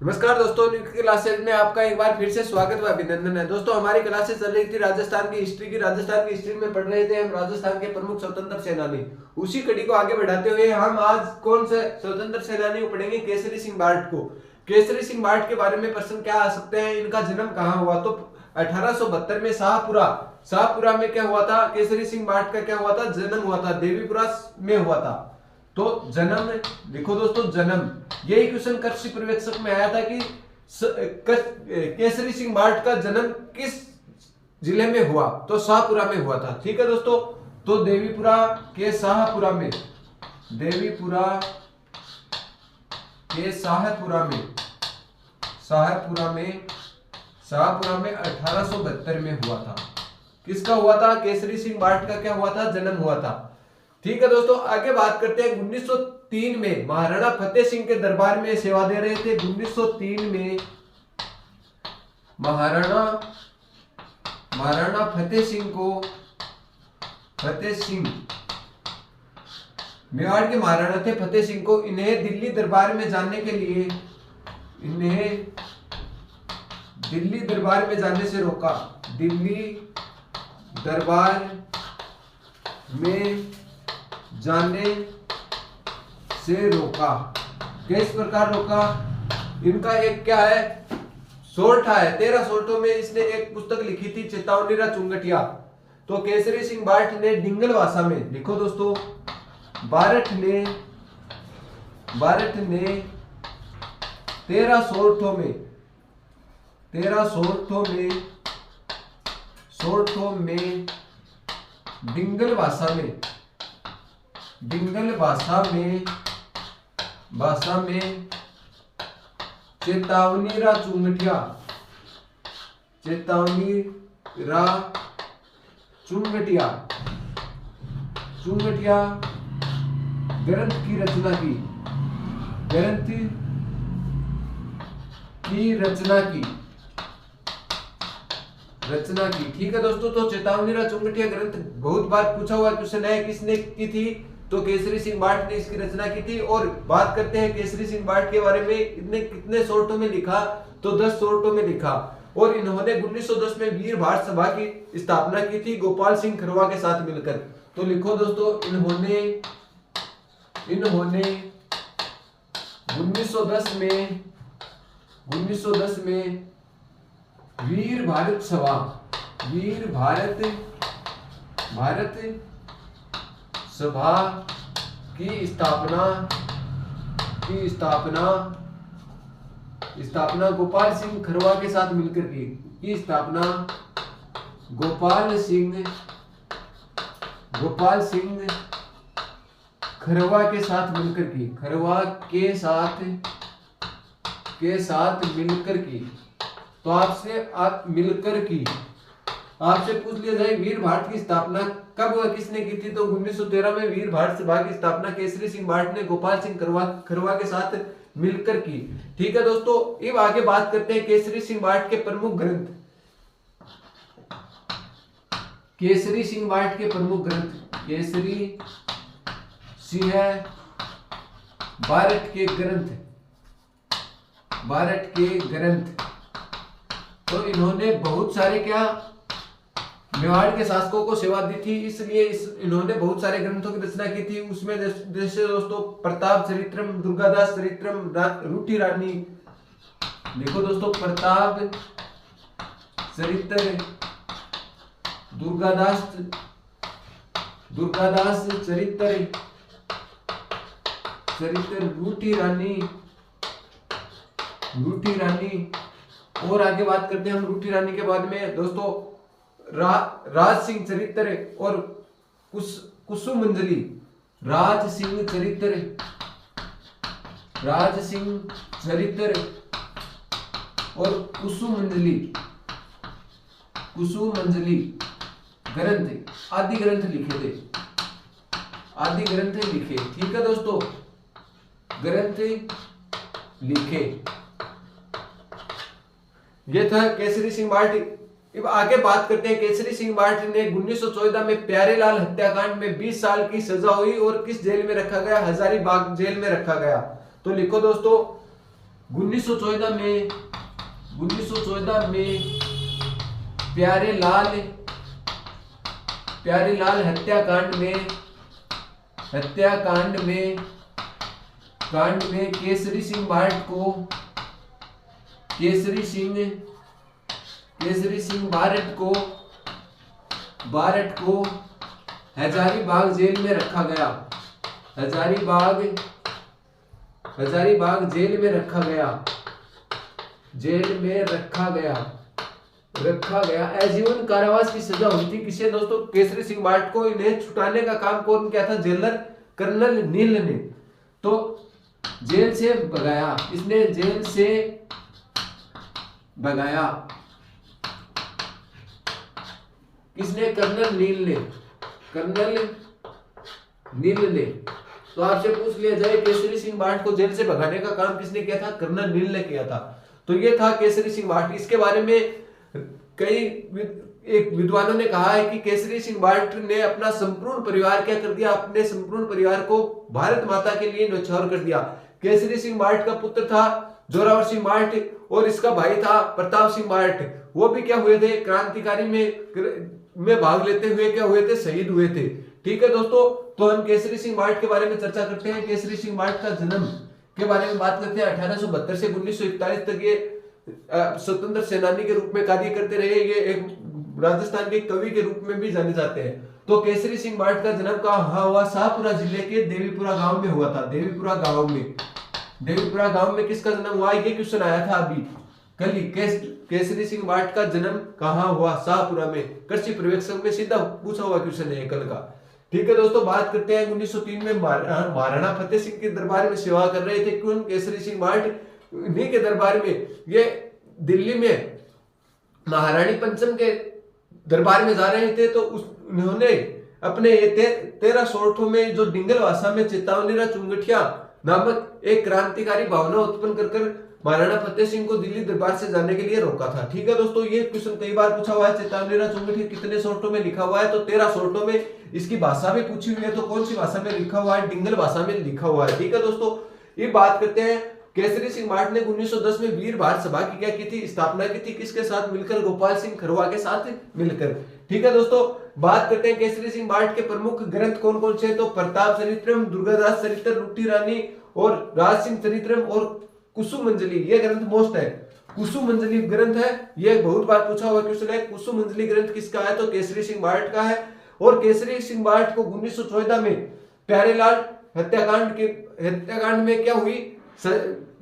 नमस्कार दोस्तों, new classes में आपका एक बार फिर से स्वागत व अभिनंदन है। दोस्तों, हमारी क्लासेस चल रही थी राजस्थान की हिस्ट्री में पढ़ रहे थे हम राजस्थान के प्रमुख स्वतंत्र सेनानी। उसी कड़ी को आगे बढ़ाते हुए हम आज कौन से स्वतंत्र सेनानी को पढ़ेंगे? केसरी सिंह बार्ट को। केसरी सिंह बार्ट के बारे में प्रश्न क्या आ सकते हैं? इनका जन्म कहाँ हुआ? तो 1872 में शाहपुरा में क्या हुआ था? केसरी सिंह बार्ट का क्या हुआ था? जन्म हुआ था, देवीपुरा में हुआ था। तो जन्म देखो दोस्तों, जन्म यही क्वेश्चन कृषि पर्यवेक्षक में आया था कि केसरी सिंह बार्ट का जन्म किस जिले में हुआ? तो शाहपुरा में हुआ था। ठीक है दोस्तों, तो देवीपुरा के शाहपुरा में, देवीपुरा के शाहपुरा में 1872 में हुआ था। किसका हुआ था? केसरी सिंह बार्ट का क्या हुआ था? जन्म हुआ था। ठीक है दोस्तों, आगे बात करते हैं। 1903 में महाराणा फतेह सिंह के दरबार में सेवा दे रहे थे। 1903 में महाराणा फतेह सिंह मेवाड़ के महाराणा थे फतेह सिंह को, इन्हें दिल्ली दरबार में जाने के लिए दिल्ली दरबार में जाने से रोका। दिल्ली दरबार में जाने से रोका। किस प्रकार रोका? इनका एक क्या है, सोल्टा है। 13 सोल्टों में इसने एक पुस्तक लिखी थी, चेतावनीरा चुंगटिया। तो केसरी सिंह बार्ट ने डिंगल भाषा में, लिखो दोस्तों, बार्ट ने 13 सोल्टों में डिंगल भाषा में चेतावनीरा चुंगटिया ग्रंथ की रचना की। ठीक है दोस्तों, तो चेतावनीरा चुंगटिया ग्रंथ बहुत बार पूछा हुआ क्वेश्चन है, किसने की थी? तो केसरी सिंह बार्ट ने इसकी रचना की थी। और बात करते हैं केसरी सिंह बार्ट के बारे में, इतने कितने सोल्टों में लिखा? तो 10 सोल्टों में लिखा। और इन्होंने 1910 में वीर भारत सभा की स्थापना की थी गोपाल सिंह खरवा के साथ मिलकर। तो लिखो दोस्तों, इन्होंने 1910 में वीर भारत सभा की स्थापना गोपाल सिंह खरवा के साथ मिलकर की स्थापना गोपाल सिंह खरवा के साथ मिलकर की। तो आपसे पूछ लिया जाए वीर भारत की स्थापना कब हुआ, किसने की थी? तो 1913 में वीर भारत सभा की स्थापना केसरी सिंह बार्ट ने गोपाल सिंह खरवा के साथ मिलकर की। ठीक है दोस्तों, अब आगे बात करते हैं केसरी सिंह बार्ट के प्रमुख ग्रंथ। केसरी सिंह बार्ट के प्रमुख ग्रंथ, केसरी सिंह बार्ट के ग्रंथ। तो इन्होंने बहुत सारे क्या, मेवाड़ के शासकों को सेवा दी थी, इसलिए इन्होंने बहुत सारे ग्रंथों की रचना की थी। उसमें जैसे दोस्तों प्रताप चरित्रम, दुर्गादास चरित्रम, रूठी रानी। देखो दोस्तों, प्रताप चरित्र, दुर्गादास चरित्र, रूठी रानी। और आगे बात करते हैं हम रूठी रानी के बाद में दोस्तों राज सिंह चरित्र और कुसुमंजलि। राज सिंह चरित्र और कुसुमंजलि ग्रंथ आदि ग्रंथ लिखे। ठीक है दोस्तों, ग्रंथ लिखे। ये था केसरी सिंह बार्ट। अब आगे बात करते हैं केसरी सिंह बार्ट ने 1914 में प्यारेलाल हत्याकांड में 20 साल की सजा हुई और किस जेल में रखा गया? हजारीबाग जेल में रखा गया। तो लिखो दोस्तों, 1914 में प्यारे लाल हत्याकांड में केसरी सिंह बारट को हजारीबाग जेल में रखा गया। हजारीबाग जेल में रखा गया। आजीवन कारावास की सजा हुई थी। किसे दोस्तों? केसरी सिंह बारट को। इन्हें छुटाने का काम कौन किया था? जेलर कर्नल नील ने। तो जेल से भगाया, इसने जेल से भगाया किसने? कर्नल नील ने। तो आपसे पूछ लिया जाए केसरी सिंह बारट को जेल से भगाने का काम किसने किया था? कर्नल नील ने किया था। तो ये था केसरी सिंह बारट। इसके बारे में कई एक विद्वानों ने कहा है कि केसरी सिंह बारट ने अपना संपूर्ण परिवार क्या कर दिया? अपने संपूर्ण परिवार को भारत माता के लिए न्यौछावर कर दिया। केसरी सिंह बारट का पुत्र था जोरावर सिंह बारट और इसका भाई था प्रताप सिंह बारट। वो भी क्या हुए थे? क्रांतिकारी में भाग लेते हुए क्या हुए थे? शहीद हुए थे। ठीक है दोस्तों, तो हम केसरी सिंह बारट के बारे में चर्चा करते हैं। केसरी सिंह बारट का जन्म के बारे में बात करते हैं। 1872 से 1941 तक ये स्वतंत्र सेनानी के रूप में कार्य करते रहे। ये एक राजस्थान के कवि के रूप में भी जाने जाते हैं। तो केसरी सिंह बारट का जन्म कहाँ हुआ? शाहपुरा जिले के देवीपुरा गांव में हुआ था। देवीपुरा गांव में किसका जन्म हुआ? ये क्वेश्चन आया था अभी कल ही। केसरी सिंह बारट का जन्म कहाँ हुआ? शाहपुरा में। कृषि पर्यवेक्षक में सीधा पूछा हुआ क्वेश्चन है कल का। ठीक है दोस्तों, बात करते हैं 1903 में महाराणा फतेह सिंह के दरबार में सेवा कर रहे थे। कौन? केसरी सिंह बारट। इन्हीं के दरबार में ये दिल्ली में महारानी पंचम के दरबार में जा रहे थे। तो उन्होंने अपने 13 सोरठों में जो डिंगल भाषा में चेतावनी चुंगठिया नामक एक क्रांतिकारी भावना उत्पन्न कर महाराणा फतेह सिंह को दिल्ली दरबार से जाने के लिए रोका था। ठीक है दोस्तों, ये क्वेश्चन कई बार पूछा हुआ है। चेतावनी चुंगठिया कितने सोरठों में लिखा हुआ है? तो 13 सोरठों में। इसकी भाषा भी पूछी हुई है, तो कौन सी भाषा में लिखा हुआ है? डिंगल भाषा में लिखा हुआ है। ठीक है दोस्तों, ये बात करते हैं। केसरी सिंह बारट ने 1910 में वीर भारत सभा की क्या की थी? स्थापना की थी। किसके साथ मिलकर? गोपाल सिंह खरवा के साथ मिलकर। ठीक है दोस्तों, बात करते हैं केसरी सिंह बारट के प्रमुख ग्रंथ कौन कौन से? तो प्रताप चरित्रम, दुर्गादास चरित्र, रुक्टी रानी और राज सिंह चरित्रम और कुसुमंजलि। ये ग्रंथ मोस्ट है। कुसुमंजलि ग्रंथ है, ये बहुत बार पूछा हुआ क्वेश्चन है। कुसुमंजलि ग्रंथ किसका है? तो केसरी सिंह बारट का है। और केसरी सिंह बारट को 1914 में प्यारेलाल हत्याकांड में क्या हुई?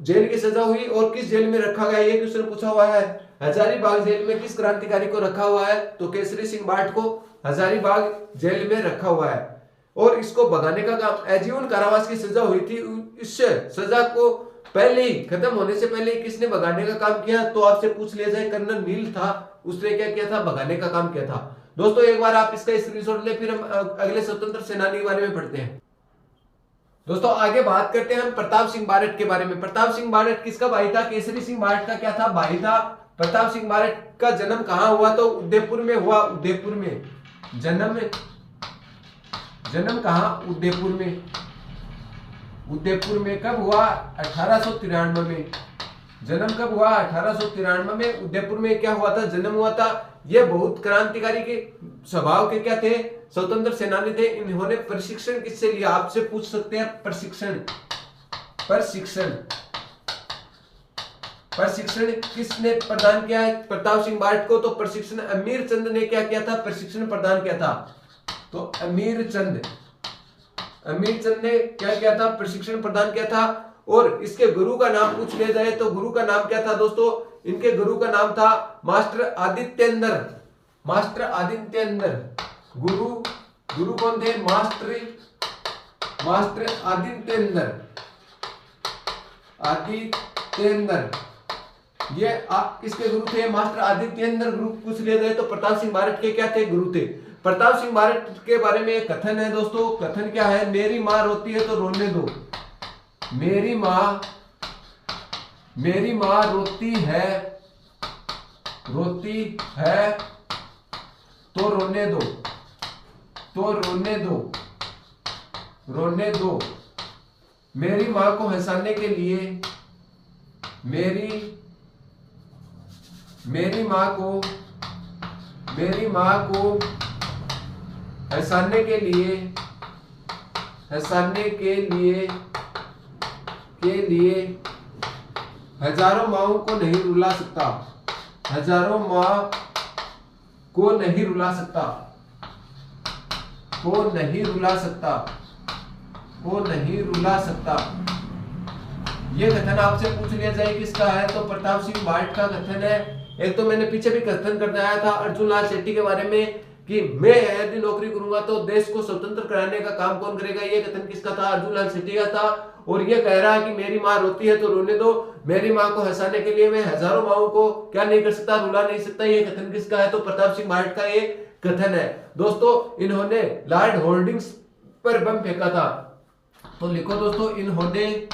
जेल की सजा हुई। और किस जेल में रखा गया? ये क्वेश्चन पूछा हुआ है। हजारीबाग जेल में किस क्रांतिकारी को रखा हुआ है? तो केसरी सिंह बारट को हजारीबाग जेल में रखा हुआ है। और इसको भगाने का काम, आजीवन कारावास की सजा हुई थी, इससे सजा को पहले ही खत्म होने से पहले किसने भगाने का काम किया? तो आपसे पूछ लिया जाए, कर्नल नील था। उसने क्या किया था? भगाने का काम किया था। दोस्तों एक बार आप इसका स्क्रीनशॉट ले, फिर हम अगले स्वतंत्र सेनानी के बारे में पढ़ते हैं। दोस्तों आगे बात करते हैं हम प्रताप सिंह बारट के बारे में। प्रताप सिंह बारट किसका भाई था? केसरी सिंह बारट का क्या था? भाई था। प्रताप सिंह बारट का जन्म कहां हुआ? तो उदयपुर में हुआ। उदयपुर में जन्म कहां? उदयपुर में। उदयपुर में कब हुआ? 1893 में। जन्म कब हुआ? 1893 में। उदयपुर में क्या हुआ था? जन्म हुआ था। ये बहुत क्रांतिकारी के स्वभाव के क्या थे? स्वतंत्र सेनानी थे। इन्होंने प्रशिक्षण किससे लिया? आपसे पूछ सकते हैं। प्रशिक्षण किसने प्रदान किया है प्रताप सिंह बारट को? तो प्रशिक्षण अमीर चंद ने क्या किया था? प्रशिक्षण प्रदान किया था। तो अमीर चंद ने क्या किया था? प्रशिक्षण प्रदान किया था। और इसके गुरु का नाम पूछ लिया जाए तो गुरु का नाम क्या था दोस्तों? इनके गुरु का नाम था मास्टर आदित्येंद्र। गुरु कौन थे? मास्टर आदित्येंद्र। ये आप किसके गुरु थे? मास्टर आदित्येंद्र गुरु पूछ लिया जाए तो प्रताप सिंह बारट के क्या थे? गुरु थे। प्रताप सिंह बारट के बारे में एक कथन है दोस्तों। कथन क्या है? मेरी माँ रोती है तो रोने दो। मेरी माँ रोती है तो रोने दो। मेरी माँ को हंसाने के लिए मेरी मेरी माँ को हंसाने के लिए हजारों माँओं को नहीं रुला सकता। हजारों माँ को नहीं रुला सकता। को नहीं रुला सकता। को नहीं रुला सकता। ये कथन आपसे पूछ लिया जाए किसका है, तो प्रताप सिंह बाल्ट का कथन है। एक तो मैंने पीछे भी कथन कर दिया था अर्जुन लाल शेट्टी के बारे में कि मैं यदि नौकरी करूंगा तो देश को स्वतंत्र कराने का काम कौन करेगा। ये कथन किसका था, अर्जुन लाल शेट्टी का था। और ये कह रहा है कि मेरी माँ रोती है तो रोने दो, मेरी माँ को हंसाने के लिए मैं हजारों माँओं को क्या नहीं कर सकता, रुला नहीं सकता। ये कथन किसका है, तो प्रताप सिंह बाल्ट का ये कथन है। दोस्तों इन्होंने लॉर्ड होर्डिंग्स पर बम फेंका था, तो लिखो दोस्तों इन्होंने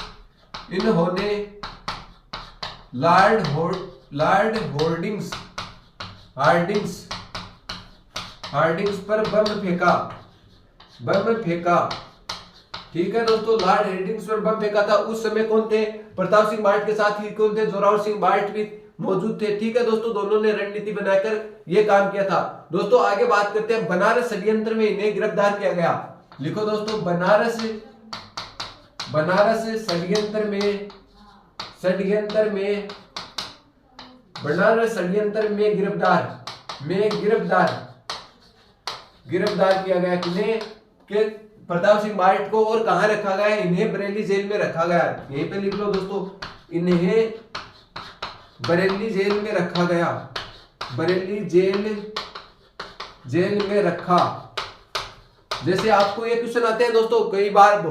लॉर्ड होर्डिंग्स पर बम फेंका। ठीक है दोस्तों, लॉर्ड होर्डिंग्स पर बम फेंका था। उस समय कौन थे, प्रताप सिंह बाल्ट के साथ ही कौन थे, जोरावर सिंह बाल्ट भी मौजूद थे। ठीक है दोस्तों, दोनों ने रणनीति बनाकर यह काम किया था। दोस्तों आगे बात करते हैं, बनारस षड्यंत्र में इन्हें गिरफ्तार किया गया। लिखो दोस्तों बनारस षड्यंत्र में गिरफ्तार किया गया किन्हें, के प्रताप सिंह बाल्ट को। और कहां रखा गया, इन्हें बरेली जेल में रखा गया। यहीं पे लिख लो दोस्तों, इन्हें बरेली जेल में रखा गया। बरेली जेल में रखा। जैसे आपको ये क्वेश्चन आते हैं दोस्तों, कई बार भी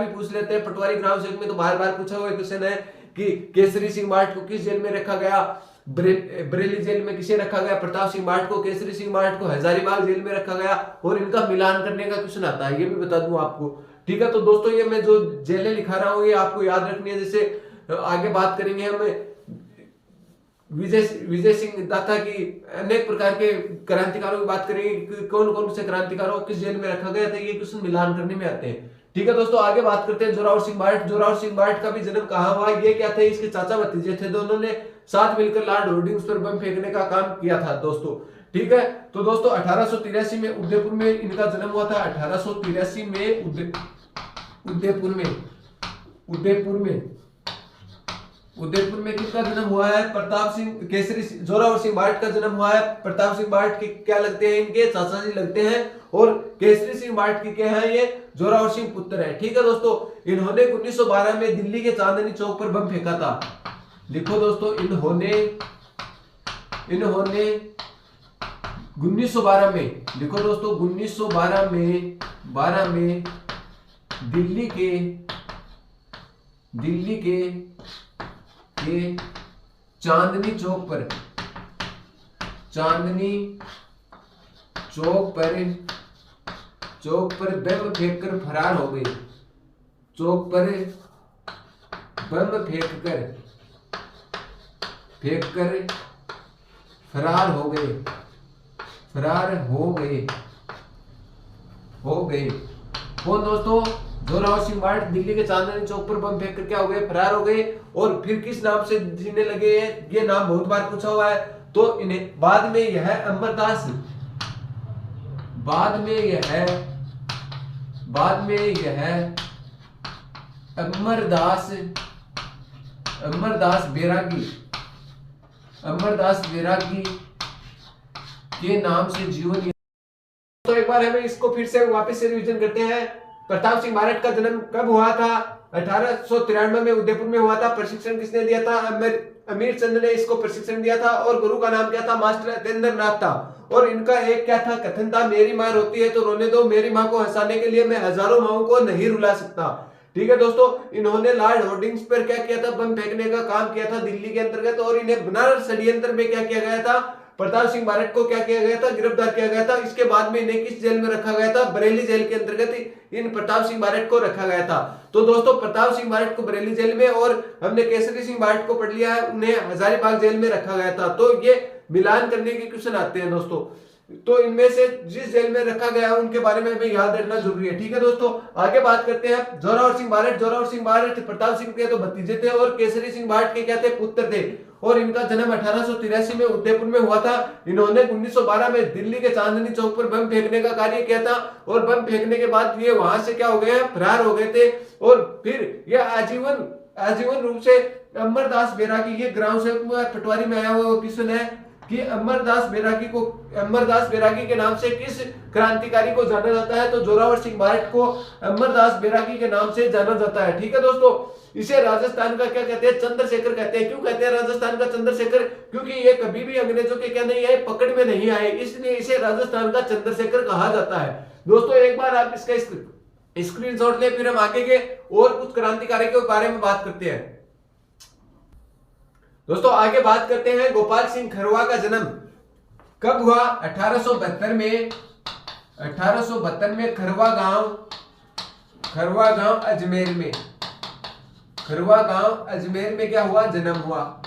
पूछ लेते हैं पटवारी ग्राम सेवक में, तो बार पूछा हुआ क्वेश्चन है कि केसरी सिंह बाल्ट को किस जेल में रखा गया, बरेली जेल में किसे रखा गया, प्रताप सिंह बाल्ट को, केसरी सिंह बाल्ट को हजारीबाग जेल में रखा गया। और इनका मिलान करने का क्वेश्चन आता है, ये भी बता दूं आपको। ठीक है, तो दोस्तों ये मैं जो जेलें लिखा रहा हूँ ये आपको याद रखनी है। जैसे आगे बात करेंगे हम विजय सिंह दाता की अनेक प्रकार के क्रांतिकारों की बात करेंगे कि कौन कौन से क्रांतिकारों किस जेल में रखा गया था, ये क्वेश्चन मिलान करने में आते हैं। ठीक है दोस्तों, आगे बात करते हैं जोरावर सिंह बाल्ट। जोरावर सिंह बाल्ट का भी जन्म कहाँ हुआ, ये क्या थे, इसके चाचा भतीजे थे, दोनों ने साथ मिलकर लॉर्ड होर्डिंग्स पर बम फेंकने का काम किया था दोस्तों। ठीक है, तो दोस्तों 1883 में उदयपुर में इनका जन्म हुआ था। 1883 में उदयपुर में किसका जन्म हुआ है, प्रताप सिंह जोरावर सिंह बाल्ट का जन्म हुआ है। प्रताप सिंह बाल्ट के क्या लगते हैं, इनके चाचा जी लगते हैं। और केसरी सिंह बाल्ट के क्या है, ये जोरावर सिंह पुत्र है। ठीक है दोस्तों, इन्होंने 1912 में दिल्ली के चांदनी चौक पर बम फेंका था। लिखो दोस्तों, इन्होंने 1912 में, लिखो दोस्तों 1912 में दिल्ली के चांदनी चौक पर बम फेंककर फरार हो गए। चौक पर बम फेंककर फरार हो गए। कौन दोस्तों, जोरावर सिंह बाल्ट दिल्ली के चांदनी चौक पर बम फेंक कर क्या हो गए, फरार हो गए। और फिर किस नाम से जीने लगे, ये नाम बहुत बार पूछा हुआ है। तो इन्हें बाद में यह अमरदास बैरागी के नाम से जीवन। तो एक बार हमें इसको फिर से वापस से रिवीजन करते हैं। प्रताप सिंह बाल्ट का जन्म कब हुआ था, 1893 में उदयपुर में हुआ था। प्रशिक्षण किसने दिया था, अमीर चंद ने इसको प्रशिक्षण दिया था। और गुरु का नाम क्या था, मास्टर अतेंद्र नाथ था। और इनका एक क्या था, कथन था, मेरी माँ रोती है तो रोने दो, मेरी माँ को हंसाने के लिए मैं हजारों माँओं को नहीं रुला सकता। ठीक है दोस्तों, इन्होंने लॉर्ड होर्डिंग्स पर क्या किया था, बम फेंकने का काम किया था दिल्ली के अंतर्गत। और इन्हें बनारस षड्यंत्र में क्या किया गया था, प्रताप सिंह बाल्ट को क्या किया गया था, गिरफ्तार किया गया था। इसके बाद में इन्हें किस जेल में रखा गया था, बरेली जेल के अंतर्गत इन प्रताप सिंह बाल्ट को रखा गया था। तो दोस्तों प्रताप सिंह बाल्ट को बरेली जेल में, और हमने केसरी सिंह बाल्ट को पढ़ लिया है, उन्हें हजारीबाग जेल में रखा गया था। तो ये मिलान करने के क्वेश्चन आते हैं दोस्तों। तो इनमें से जिस जेल में रखा गया है उनके बारे में हमें याद रखना जरूरी है। ठीक है दोस्तों, आगे बात करते हैं जोरावर सिंह भारत। जोरावर सिंह भारत प्रताप सिंह के तो भतीजे थे और केसरी सिंह भारत के क्या थे, पुत्र थे। और इनका जन्म 1883 में उदयपुर में हुआ था। इन्होंने 1912 में दिल्ली के चांदनी चौक पर बम फेंकने का कार्य किया था और बम फेंकने के बाद ये वहां से क्या हो गए, फरार हो गए थे। और फिर ये आजीवन रूप से अमरदास बैरागी, ये ग्राम सेवक पटवारी में आया हुआ क्वेश्चन है कि अमरदास बैरागी के नाम से किस क्रांतिकारी को जाना जाता है, तो जोरावर सिंह भारत को अमरदास बैरागी के नाम से जाना जाता है। ठीक है दोस्तों, इसे राजस्थान का क्या कहते हैं, चंद्रशेखर कहते हैं। क्यों कहते हैं राजस्थान का चंद्रशेखर, क्योंकि ये कभी भी अंग्रेजों के क्या नहीं आए, पकड़ में नहीं आए, इसलिए इसे राजस्थान का चंद्रशेखर कहा जाता है। दोस्तों एक बार आप इसका स्क्रीनशॉट ले, फिर हम आगे के और कुछ क्रांतिकारी के बारे में बात करते हैं। दोस्तों आगे बात करते हैं गोपाल सिंह खरवा का जन्म कब हुआ, 1872 में। 1872 में खरवा गांव अजमेर में, खरवा गांव अजमेर में क्या हुआ, जन्म हुआ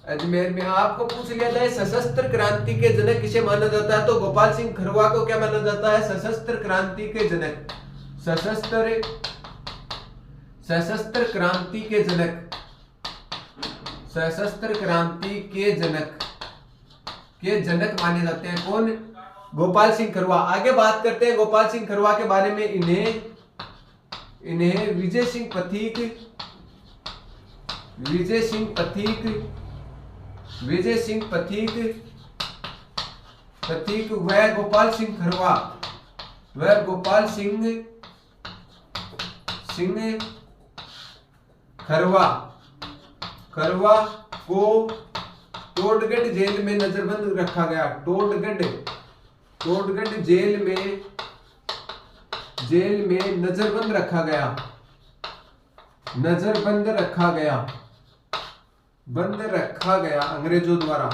अजमेर में। आपको पूछ लिया जाए सशस्त्र क्रांति के जनक किसे माना जाता है, तो गोपाल सिंह खरवा को क्या माना जाता है, सशस्त्र क्रांति के जनक, सशस्त्र क्रांति के जनक, सशस्त्र क्रांति के जनक माने जाते हैं। कौन, गोपाल सिंह खरवा। आगे बात करते हैं गोपाल सिंह खरवा के बारे में। इन्हें विजय सिंह पथिक व गोपाल सिंह खरवा को टोडगढ़ जेल में नजरबंद रखा गया। टोडगढ़ जेल में नजरबंद रखा गया, अंग्रेजों द्वारा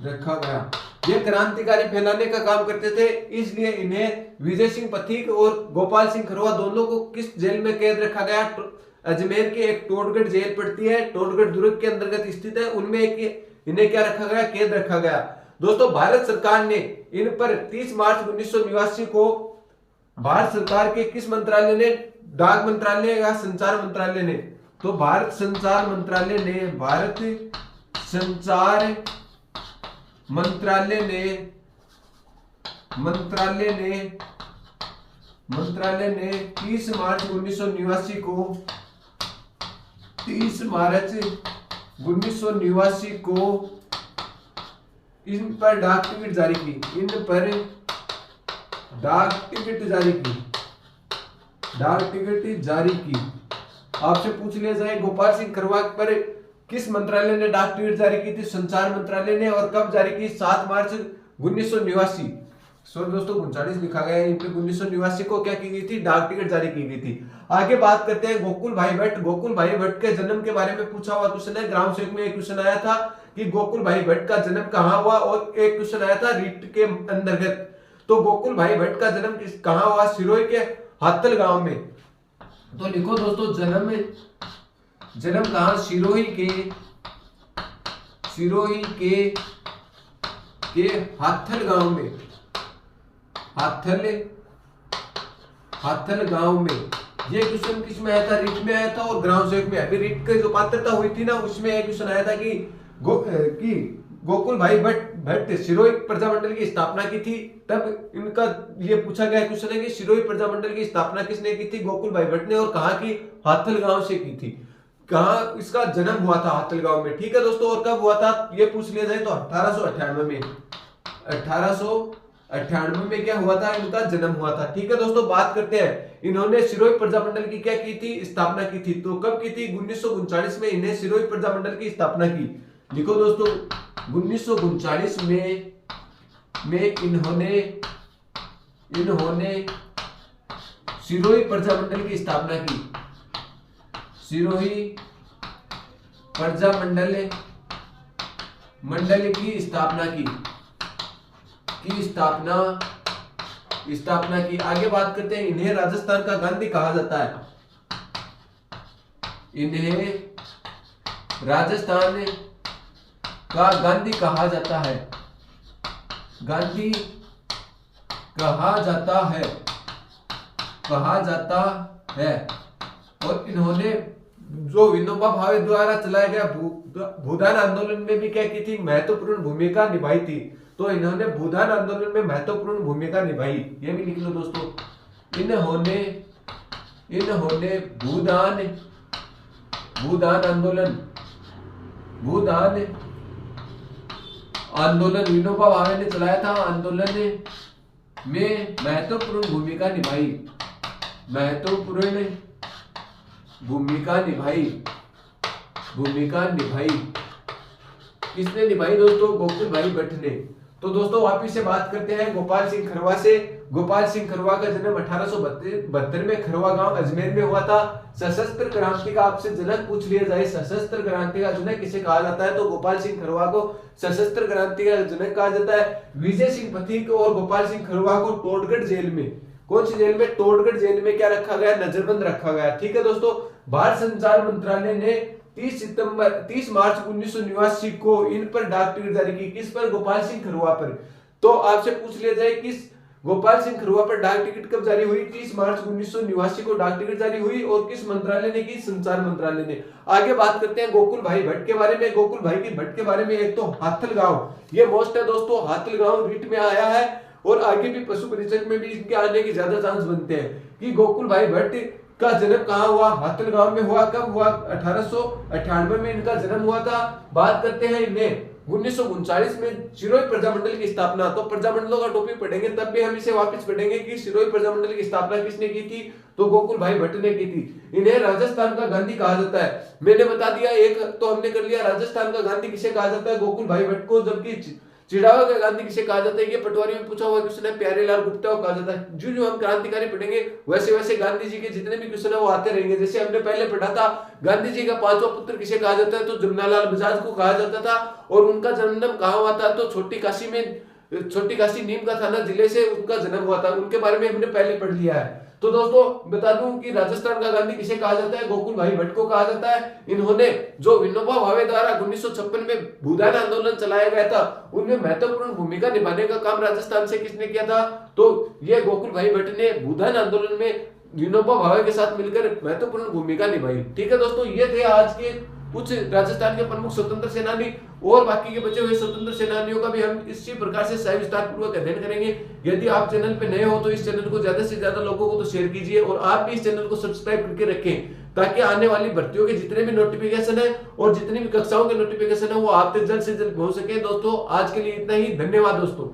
रखा गया। ये क्रांतिकारी फैलाने का काम करते थे, इसलिए इन्हें विजय सिंह पथिक और गोपाल सिंह खरवा दोनों को किस जेल में कैद रखा गया, अजमेर की एक टोडगढ़ जेल पड़ती है, टोडगढ़ दुर्ग के अंतर्गत स्थित है, उनमें इन्हें क्या रखा गया, कैद रखा गया। दोस्तों भारत सरकार ने इन पर 30 मार्च 1989 को भारत सरकार के किस मंत्रालय ने, डाक मंत्रालय या संचार मंत्रालय ने, तो भारत संचार मंत्रालय ने 30 मार्च 1989 को इन पर डाक टिकट जारी की, आपसे पूछ लिया जाए गोपाल सिंह खरवा पर किस मंत्रालय ने डाक टिकट जारी की थी, संचार मंत्रालय ने, और कब जारी की, 7 मार्च 1989। सॉरी दोस्तों 39 लिखा गया है, इन पे 1989 को क्या की गई थी, डाक टिकट जारी की गई थी। आगे बात करते हैं गोकुल भाई भट्ट। गोकुल भाई भट्ट के जन्म के बारे में पूछा हुआ क्वेश्चन है, ग्राम सेवक में एक क्वेश्चन आया था कि गोकुल भाई भट्ट का जन्म कहाँ हुआ, और एक क्वेश्चन आया था रीट के अंतर्गत। तो गोकुल भाई भट्ट का जन्म कहाँ हुआ, सिरोही के हाथल गांव में। तो लिखो दोस्तों जन्म कहाँ, सिरोही के हाथल गांव में, हाथल गांव में। ये क्वेश्चन किस में आया था, रीट में आया था और ग्राम सेवक में। अभी रीट की जो पात्रता हुई थी ना, उसमें एक क्वेश्चन आया था कि गोकुल भाई भट्ट सिरोही प्रजामंडल की स्थापना की थी। तब इनका ये पूछा गया क्वेश्चन है कि सिरोही प्रजामंडल की स्थापना किसने की थी, गोकुल भाई भट्ट ने, और कहाँ की, हाथल गांव से की थी। कहाँ इसका जन्म हुआ था, हाथल गांव में। ठीक है दोस्तों, और कब हुआ था ये पूछ लिया जाए तो 1898 में, 1898 में क्या हुआ था, इनका जन्म हुआ था। ठीक है दोस्तों, बात करते हैं इन्होंने सिरोही प्रजामंडल की क्या की थी, स्थापना की थी। तो कब की थी, 1939 में इन्हें सिरोही प्रजामंडल की स्थापना की। लिखो दोस्तों 1939 में इन्होंने सिरोही प्रजामंडल की स्थापना की, सिरोही प्रजामंडल की स्थापना की। आगे बात करते हैं, इन्हें राजस्थान का गांधी कहा जाता है, इन्हें राजस्थान का गांधी कहा जाता है। गांधी कहा जाता है और इन्होंने जो विनोबा भावे द्वारा चलाया गया भूदान आंदोलन में भी क्या की थी, महत्वपूर्ण भूमिका निभाई थी। तो इन्होंने भूदान आंदोलन में महत्वपूर्ण भूमिका निभाई, ये भी लिख लो दोस्तों। इन्होंने भूदान आंदोलन विनोबा भावे ने चलाया था, आंदोलन में महत्वपूर्ण भूमिका निभाई। किसने निभाई दोस्तों? गोकुल भाई भट्ट ने। तो दोस्तों वापिस से बात करते हैं गोपाल सिंह खरवा से। गोपाल सिंह खरवा का जन्म 1872 में खरवा गांव अजमेर में हुआ था। सशस्त्र क्रांति का आपसे जनक पूछ लिया जाए, सशस्त्र क्रांति का जनक किसे कहा जाता है, तो गोपाल सिंह खरवा को सशस्त्र क्रांति का जनक कहा जाता है। विजय सिंह पथिक और गोपाल सिंह खरवा को टोडगढ़ जेल में, कौन सी जेल में? टोडगढ़ जेल में क्या रखा गया? नजरबंद रखा गया। ठीक है दोस्तों। भारत संचार मंत्रालय ने 30 मार्च 1989 को इन पर डाक टिकट जारी की। किस पर? गोपाल सिंह खरवा पर। तो आपसे पूछ लिया जाए किस गोपाल सिंह खरवा पर डाक टिकट कब जारी हुई? 30 मार्च 1989 को डाक टिकट जारी हुई। और किस मंत्रालय ने की? संचार मंत्रालय ने। आगे बात करते हैं गोकुल भाई भट्ट के बारे में। गोकुल भाई की भट्ट के बारे में एक तो हाथल गांव, ये मोस्ट है दोस्तों, हाथल गांव रीट में आया है और आगे भी पशु परिचय में भी इनके आने के ज्यादा चांस बनते हैं कि गोकुल भाई भट्ट का जन्म कहाँ हुआ? हाथल गांव में हुआ। कब हुआ? 1898 में इनका जन्म हुआ था। बात करते हैं इन्हें 1939 में सिरोही प्रजामंडल की स्थापना। तो प्रजामंडलों का टॉपिक पढ़ेंगे तब भी हम इसे वापस पढ़ेंगे कि सिरोही प्रजामंडल की स्थापना किसने की थी, तो गोकुल भाई भट्ट ने की थी। इन्हें राजस्थान का गांधी कहा जाता है। मैंने बता दिया, एक तो हमने कर लिया, राजस्थान का गांधी किसे कहा जाता है? गोकुल भाई भट्ट को। जबकि चिड़ावा का गांधी किसे कहा जाता है? ये पटवारी में पूछा हुआ क्वेश्चन है, प्यारेलाल गुप्ता को कहा जाता है। जो जो हम क्रांतिकारी पढ़ेंगे वैसे वैसे गांधी जी के जितने भी क्वेश्चन है वो आते रहेंगे। जैसे हमने पहले पढ़ा था गांधी जी का 5वां पुत्र किसे कहा जाता है, तो जमनालाल बजाज को कहा जाता था। और उनका जन्म कहाँ हुआ था, तो छोटी काशी नीम का थाना जिले से उनका जन्म हुआ था। उनके बारे में हमने पहले पढ़ लिया है। तो दोस्तों बता दूं कि राजस्थान का गांधी किसे कहा जाता है? गोकुल भाई भट्ट को कहा जाता है। इन्होंने जो विनोबा भावे द्वारा 1956 में भूदान आंदोलन चलाया गया था उनमें महत्वपूर्ण भूमिका निभाने का काम राजस्थान से किसने किया था, तो ये गोकुल भाई भट्ट ने भूदान आंदोलन में विनोबा भावे के साथ मिलकर महत्वपूर्ण भूमिका निभाई। ठीक है दोस्तों, ये थे आज के कुछ राजस्थान के प्रमुख स्वतंत्र सेनानी। और बाकी के बचे हुए स्वतंत्र सेनानियों का भी हम इसी प्रकार से सही विस्तार पूर्वक अध्ययन करेंगे। यदि आप चैनल पे नए हो तो इस चैनल को ज्यादा से ज्यादा लोगों को तो शेयर कीजिए और आप भी इस चैनल को सब्सक्राइब करके रखें ताकि आने वाली भर्तियों के जितने भी नोटिफिकेशन है और जितनी भी कक्षाओं के नोटिफिकेशन है वो आप तक जल्द से जल्द पहुंच सके। दोस्तों आज के लिए इतना ही, धन्यवाद दोस्तों।